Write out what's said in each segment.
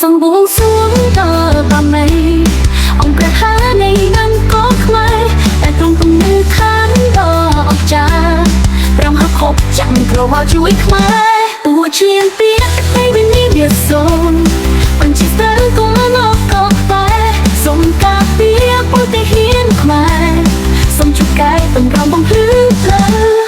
សំបួងសួងដល់បាមេអង្គព្រះហានៃនឹងក៏ខ្មែរតែទ្រង់គំនិតខានដល់អស្ចារ្យប្រំហខប់ចាំក្រវល់ជួយខ្មែរពូឈៀនពីតែវិញនេះវាសូនបញ្ជាស្ទើរក៏មកក៏ខ្មែរសុំការពីពុទ្ធហ៊ានខ្មែរសុំជួបកាយបំរំបំភ្លឺផ្លូវ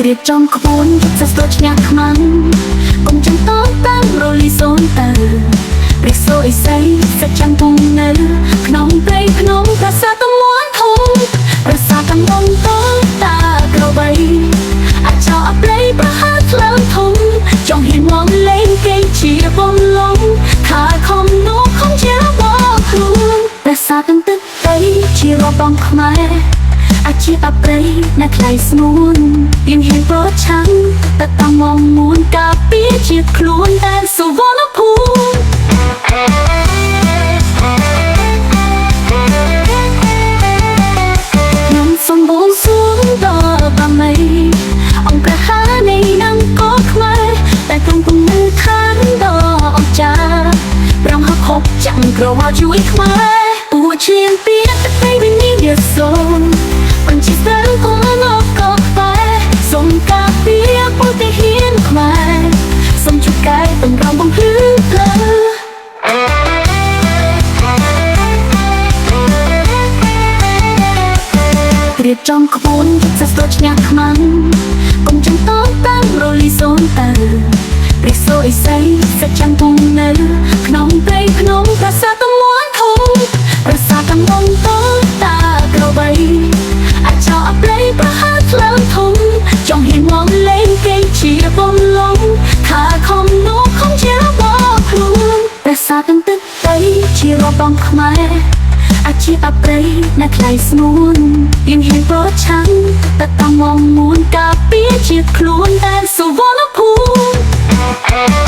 រៀបចំក្បួនយុទ្ធសាស្ត្រឈ្នះខ្មាំងកុំចាំតតាមរលីសូនទៅព្រះសូរឥសីសច្ចាំងពងនៅក្នុងព្រៃភ្នំប្រាសាទតមួនធំប្រាសាទកំងតតាក្របីអាចោអព្រៃប្រហាត់ឡើងធំចង់ហ៊ានមងលេងគេជាបំឡងថាខំនោះខំជារបស់ខ្លួនប្រាសាទទឹកដីជារបស់ខ្មែរអាជីពប្រៃណាស់ថ្លៃស្ងួនទៀនហ៊ានប្រឆាំងតែតាមមងមួនការពារជាតិខ្លួនតែសុវណ្ណភូមិខ្ញុំសំបូរសួងដល់បាមេអង្គព្រះហានៃនឹងក៏ខ្មែរតែទ្រង់គំនិតខានដល់អស្ចារ្យប្រំហខប់ចាំក្រវល់ជួយខ្មែរពូឈៀនពីតែវិញនេះវាសូនបញ្ជាស្ទើរក៏មកក៏ខ្មែរសុំការពីពុទ្ធហ៊ានខ្មែរសុំជួបកាយបំរំបំភ្លឺផ្លូវរៀបចំក្បួនយុទ្ធសាស្ត្រឈ្នះខ្មាំងកុំចាំតតាមរលីសូនទៅព្រះសូរឥសីសច្ចាំងពងនៅក្នុងព្រៃភ្នំប្រាសាទតមួនធំប្រាសាទកំងតតាក្របីអាចោអព្រៃប្រហាត់ឡើងធំចង់ហ៊ានមងលេងគេជាបំឡងថាខំនោះខំជារបស់ខ្លួនប្រាសាទទឹកដីជារបស់ខ្មែរអាជីពប្រៃណាស់ថ្លៃស្ងួនទៀនហ៊ានប្រឆាំងតែតាមមងមួនការពារជាតិខ្លួនតែសុវណ្ណភូមិ